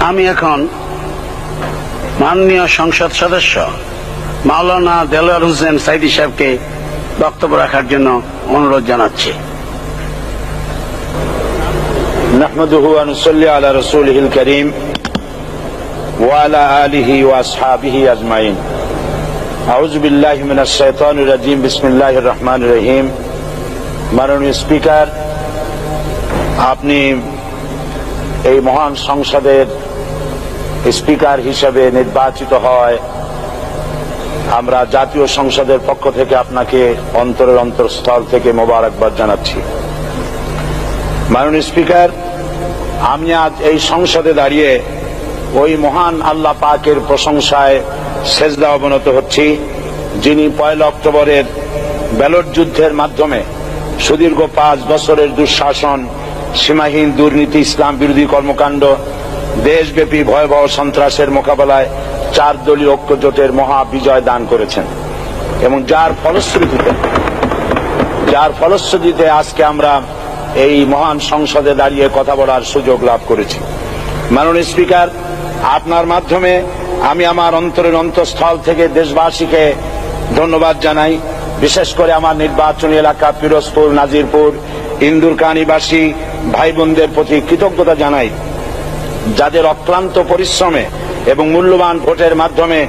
আমি এখন মাননীয় সংসদ সদস্য মাওলানা দেলোয়ার হোসেন সাইদি সাহেবকে বক্তব্য রাখার জন্য অনুরোধ জানাচ্ছি। নাহমাদুহু ওয়া নুসাল্লি আলা রাসূলিহিল কারীম ওয়া আলা আলিহি ওয়া আসহাবিহি আজমাইন। আউযু বিল্লাহি মিনাশ শাইতানির রাজীম। বিসমিল্লাহির রহমানির রহিম। মাননীয় স্পিকার, আপনি এই মহান সংসদের স্পিকার হিসেবে নির্বাচিত হয় আমরা জাতীয় সংসদের পক্ষ থেকে আপনাকে অন্তরের অন্তঃস্থল থেকে মোবারকবাদ জানাচ্ছি। মাননীয় স্পিকার, আমি আজ এই সংসদে দাঁড়িয়ে ওই মহান আল্লাহ পাকের প্রশংসায় সেজদা অবনত হচ্ছি, যিনি 1 অক্টোবরের ব্যালট যুদ্ধের মাধ্যমে সুদীর্ঘ 5 বছরের দুঃশাসন, সীমাহীন দুর্নীতি, ইসলাম বিরোধী কর্মকাণ্ড, দেশব্যাপী ভয়াবহ সন্ত্রাসের মোকাবেলায় 4 দলীয় ঐক্য জোটের মহা বিজয় দান করেছেন এবং যার ফলশ্রুতিতে আজকে আমরা এই মহান সংসদে দাঁড়িয়ে কথা বলার সুযোগ লাভ করেছি। মাননীয় স্পিকার, আপনার মাধ্যমে আমি আমার অন্তরের অন্তঃস্থল থেকে দেশবাসীকে ধন্যবাদ জানাই। বিশেষ করে আমার নির্বাচনী এলাকা পিরোজপুর, নাজিরপুর, ইন্দুরকানীবাসী ভাই বোনদের প্রতি কৃতজ্ঞতা জানাই, যাদের অক্লান্ত পরিশ্রমে এবং মূল্যবান ভোটের মাধ্যমে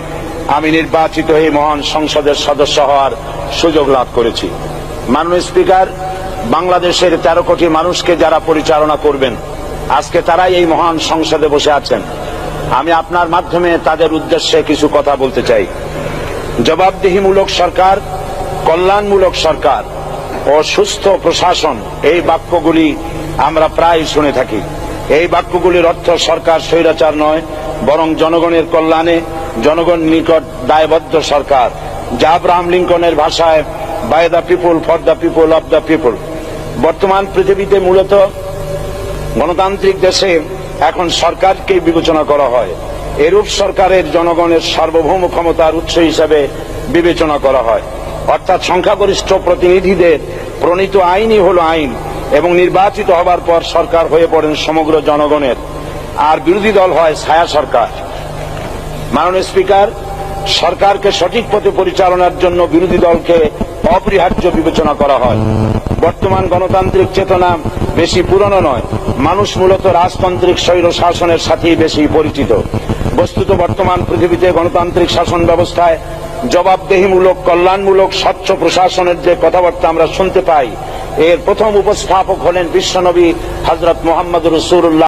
আমি নির্বাচিত হয়ে মহান সংসদের সদস্য হওয়ার সুযোগ লাভ করেছি। মাননীয় স্পিকার, বাংলাদেশের 13 কোটি মানুষকে যারা পরিচালনা করবেন, আজকে তারাই এই মহান সংসদে বসে আছেন। আমি আপনার মাধ্যমে তাদের উদ্দেশ্যে কিছু কথা বলতে চাই। জবাবদিহিমূলক সরকার, কল্যাণমূলক সরকার ও সুস্থ প্রশাসন, এই বাক্যগুলি আমরা প্রায় শুনে থাকি। এই বাক্যগুলির অর্থ সরকার স্বৈরাচার নয়, বরং জনগণের কল্যাণে জনগণ নিকট দায়বদ্ধ সরকার, যা আব্রাহাম লিঙ্কনের ভাষায় by the people, for the people, of the people. বর্তমান পৃথিবীতে মূলত গণতান্ত্রিক দেশে এখন সরকারকে বিবেচনা করা হয়। এরূপ সরকারের জনগণের সার্বভৌম ক্ষমতার উৎস হিসাবে বিবেচনা করা হয়, অর্থাৎ সংখ্যাগরিষ্ঠ প্রতিনিধিদের প্রণীত আইনই হল আইন এবং নির্বাচিত হবার পর সরকার হয়ে পড়েন সমগ্র জনগণের, আর বিরোধী দল হয় ছায়া সরকার। মাননীয় স্পিকার, সরকারকে সঠিক পথে পরিচালনার জন্য বিরোধী দলকে অপরিহার্য বিবেচনা করা হয়। বর্তমান গণতান্ত্রিক চেতনা বেশি পুরনো নয়, মানুষ মূলত রাজতান্ত্রিক স্বৈর শাসনের সাথেই বেশি পরিচিত। বস্তুত বর্তমান পৃথিবীতে গণতান্ত্রিক শাসন ব্যবস্থায় জবাবদিহিমূলক, কল্যাণমূলক, স্বচ্ছ প্রশাসনের যে কথাবার্তা আমরা শুনতে পাই, এর প্রথম উপস্থাপক হলেন বিশ্বনবী হযরত মুহাম্মদ রাসূলুল্লাহ।